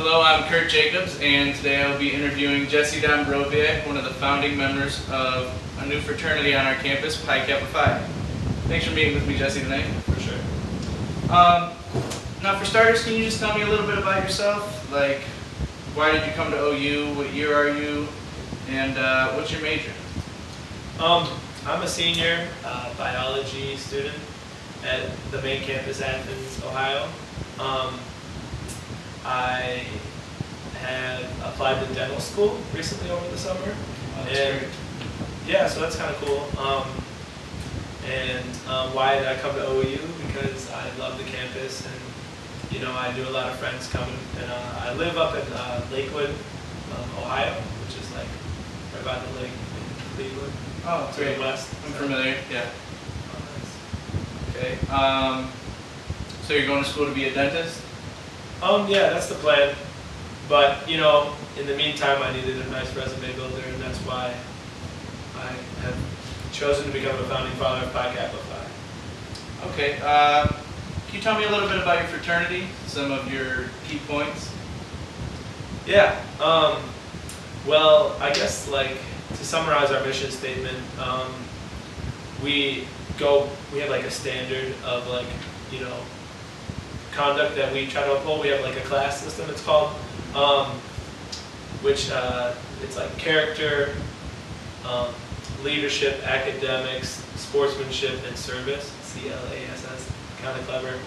Hello, I'm Kurt Jacobs, and today I will be interviewing Jesse Dombroviak, one of the founding members of a new fraternity on our campus, Pi Kappa Phi. Thanks for meeting with me, Jesse, tonight. For sure. Now, for starters, can you just tell me a little bit about yourself? Like, why did you come to OU? What year are you? And what's your major? I'm a senior biology student at the main campus, Athens, Ohio. I have applied to dental school recently over the summer. Oh, that's great. Yeah, so that's kind of cool. Why did I come to OU? Because I love the campus, and you know, I knew a lot of friends coming. And I live up in Lakewood, Ohio, which is like right by the lake in Cleveland. Oh, to the west. I'm familiar. Yeah. Oh, nice. Okay. So you're going to school to be a dentist? Yeah, that's the plan. But, you know, in the meantime, I needed a nice resume builder, and that's why I have chosen to become a founding father of Pi Kappa Phi. Okay. Can you tell me a little bit about your fraternity, some of your key points? Yeah. Well, I guess, like, to summarize our mission statement, we have like a standard of, like, you know, conduct that we try to uphold. We have like a class system, it's called, which it's like character, leadership, academics, sportsmanship, and service. CLASS, kind of clever.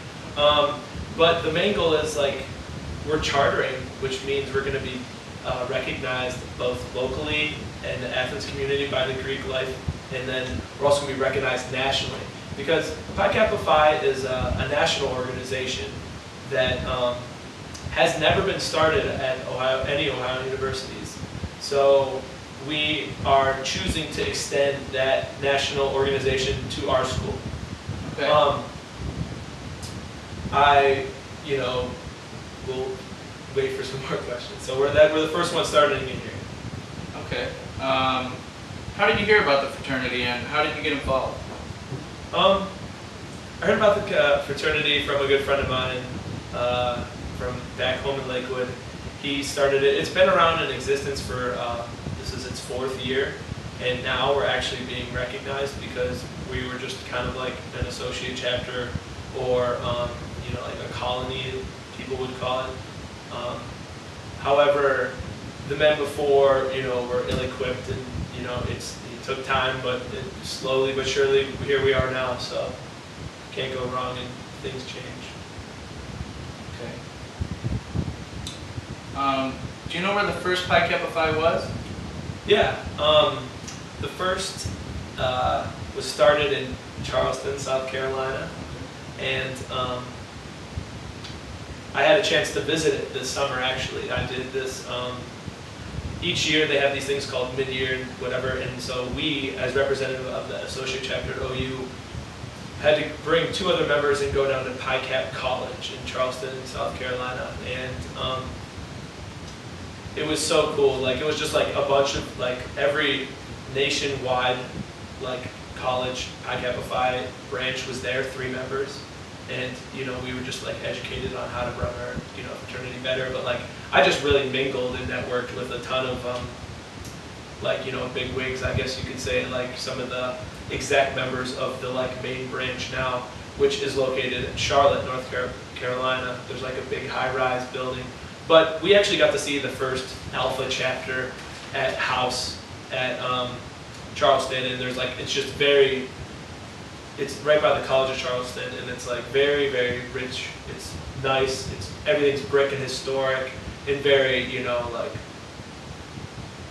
But the main goal is, like, we're chartering, which means we're going to be recognized both locally and the Athens community by the Greek life, and then we're also going to be recognized nationally. Because Pi Kappa Phi is a national organization that has never been started at any Ohio universities. So we are choosing to extend that national organization to our school. Okay. You know, will wait for some more questions. So we're the first one starting in here. Okay. How did you hear about the fraternity, and how did you get involved? I heard about the fraternity from a good friend of mine from back home in Lakewood. He started it. It's been around in existence for, this is its 4th year, and now we're actually being recognized because we were just kind of like an associate chapter, or you know, like a colony, people would call it. However, the men before, you know, were ill-equipped, and you know, it took time, but slowly but surely, here we are now. So can't go wrong, and things change. Okay. Do you know where the first Pi Kappa Phi was? Yeah. The first was started in Charleston, South Carolina, and I had a chance to visit it this summer. Actually, I did this. Each year they have these things called mid-year and whatever, and so we, as representative of the associate chapter at OU, had to bring 2 other members and go down to Pi Cap College in Charleston, South Carolina, and it was so cool. Like, it was just like a bunch of, like, every nationwide, like, college Pi Kappa Phi branch was there, 3 members. And, you know, we were just, like, educated on how to run our, you know, fraternity better. But, like, I just really mingled and networked with a ton of, like, you know, big wigs, I guess you could say, like some of the exec members of the, like, main branch now, which is located in Charlotte, North Carolina. There's, like, a big high-rise building. But we actually got to see the first Alpha chapter at House at Charleston, and there's, like, it's just very, it's right by the College of Charleston, and it's, like, very, very rich. It's nice. Everything's brick and historic, and very, you know, like,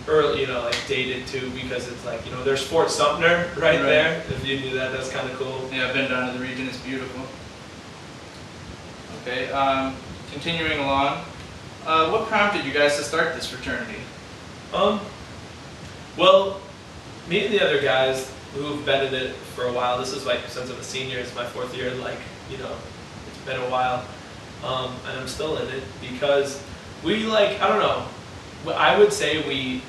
early, you know, like, dated too, because it's like, you know, there's Fort Sumter right there. If you knew that, that's kind of cool. Yeah, I've been down to the region. It's beautiful. Okay. Continuing along, what prompted you guys to start this fraternity? Well, me and the other guys who've been in it for a while, this is like, since I'm a senior, it's my 4th year, like, you know, it's been a while, and I'm still in it, because we, like, I don't know, I would say we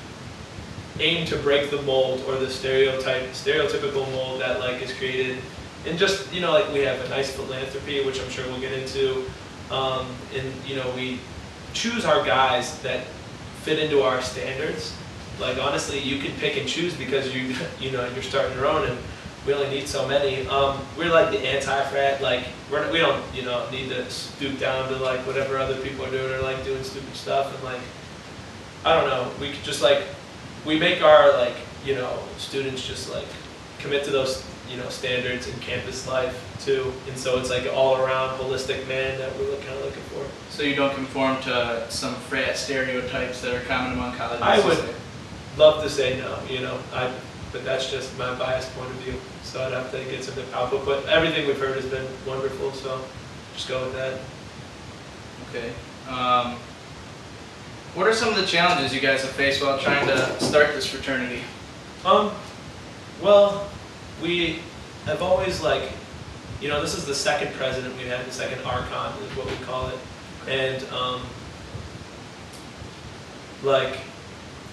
aim to break the mold, or the stereotypical mold that, like, is created, and just, you know, like, we have a nice philanthropy, which I'm sure we'll get into, and, you know, we choose our guys that fit into our standards. Like honestly, you can pick and choose because you know you're starting your own, and we only need so many. We're like the anti-frat. Like we don't need to stoop down to like whatever other people are doing or like doing stupid stuff. And like I don't know, we could just like we make our like students just like commit to those standards in campus life too. And so it's like an all-around holistic man that we're kind of looking for. So you don't conform to some frat stereotypes that are common among colleges? I would love to say no, but that's just my biased point of view. So I'd have to get some output. But everything we've heard has been wonderful, so just go with that. Okay. What are some of the challenges you guys have faced while trying to start this fraternity? Well, we have always this is the second president we've had, the second archon is what we call it. And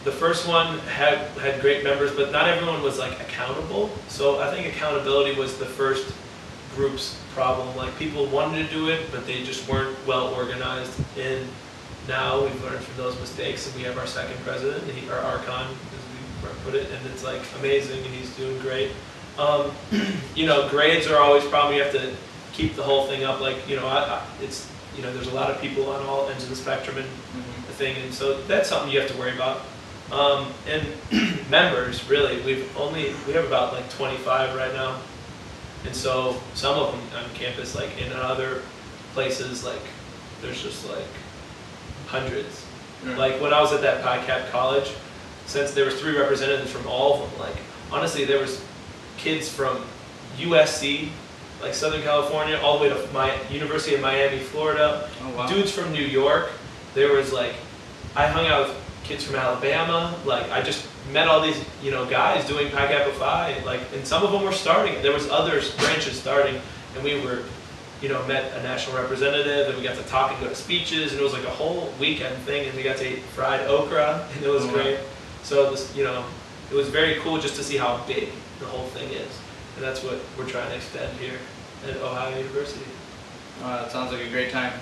the first one had great members, but not everyone was like accountable. So I think accountability was the first group's problem. Like people wanted to do it, but they just weren't well organized. And now we've learned from those mistakes, and we have our second president, our archon, as we put it, and it's like amazing, and he's doing great. Grades are always a problem. You have to keep the whole thing up. Like it's there's a lot of people on all ends of the spectrum and the thing, and so that's something you have to worry about. And members, really, we have about like 25 right now, and so some of them on campus, like in other places, like there's just like hundreds. Right. Like when I was at that PICAP college, since there was 3 representatives from all of them, like honestly, there was kids from USC, like Southern California, all the way to my University of Miami, Florida. Oh, wow. Dudes from New York. There was like, I hung out with kids from Alabama. Like I just met all these guys doing Pi Kappa Phi. Like, and some of them were starting. There was other branches starting, and we were, met a national representative, and we got to talk and go to speeches, and it was like a whole weekend thing, and we got to eat fried okra, and it was great. So this, it was very cool just to see how big the whole thing is. And that's what we're trying to extend here at Ohio University. That sounds like a great time.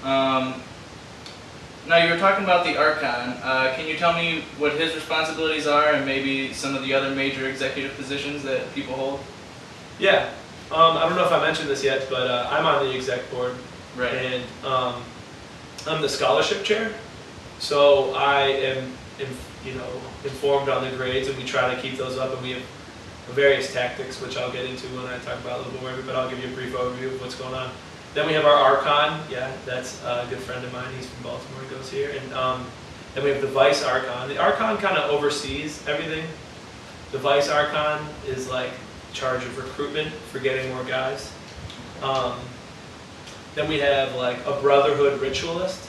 Now you were talking about the Archon. Can you tell me what his responsibilities are and maybe some of the other major executive positions that people hold? Yeah. I don't know if I mentioned this yet, but I'm on the exec board. Right. And I'm the scholarship chair. So I am informed on the grades, and we try to keep those up, and we have various tactics, which I'll get into when I talk about a little bit more, but I'll give you a brief overview of what's going on. Then we have our Archon. Yeah, that's a good friend of mine. He's from Baltimore, he goes here. And then we have the Vice Archon. The Archon kind of oversees everything. The Vice Archon is like in charge of recruitment for getting more guys. Then we have like a Brotherhood ritualist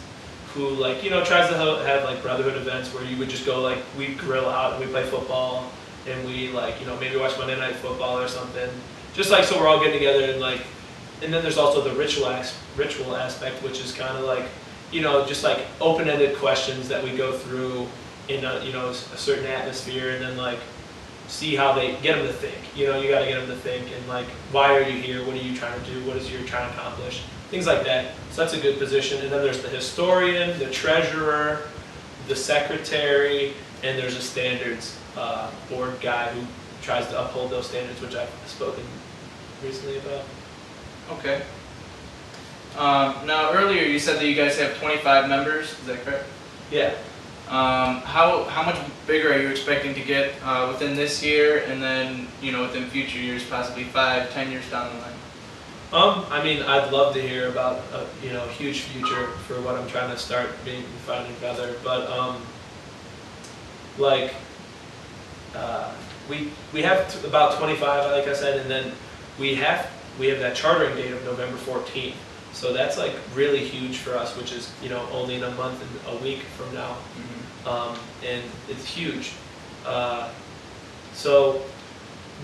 who tries to have like Brotherhood events where you would just go we grill out and we play football. And we maybe watch Monday Night Football or something, just so we're all getting together and then there's also the ritual aspect, which is kind of just open-ended questions that we go through in a certain atmosphere, and then see how they get them to think. You got to get them to think, and why are you here? What are you trying to do? What is you're trying to accomplish? Things like that. So that's a good position. And then there's the historian, the treasurer, the secretary, and there's a standards board guy who tries to uphold those standards, which I've spoken recently about. Okay. Now earlier you said that you guys have 25 members, is that correct? Yeah. How much bigger are you expecting to get within this year, and then within future years, possibly 5-10 years down the line? I'd love to hear about a huge future for what I'm trying to start finding Feather, but we have about 25, like I said, and then we have that chartering date of November 14th. So that's really huge for us, which is only in a month and a week from now, and it's huge. So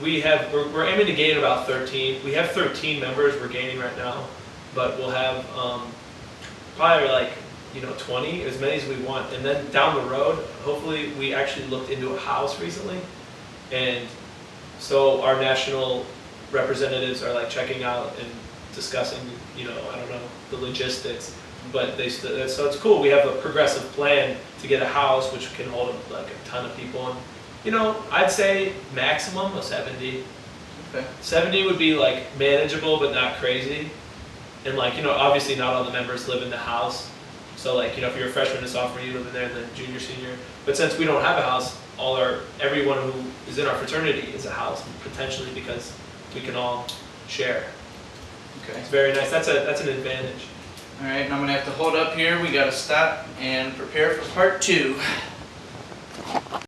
we're aiming to gain about 13. We have 13 members we're gaining right now, but we'll have probably 20, as many as we want. And then down the road, hopefully, we actually looked into a house recently, and so our national representatives are checking out and discussing, I don't know, the logistics. but so it's cool. We have a progressive plan to get a house which can hold like a ton of people. And, you know, I'd say maximum of 70. Okay. 70 would be like manageable but not crazy. And like, you know, obviously not all the members live in the house. So like, you know, if you're a freshman and sophomore, you live in there, and then junior, senior. But since we don't have a house, everyone who is in our fraternity is a house, potentially, because we can all share. Okay. It's very nice. That's an advantage. All right, and I'm gonna have to hold up here. We gotta stop and prepare for part 2.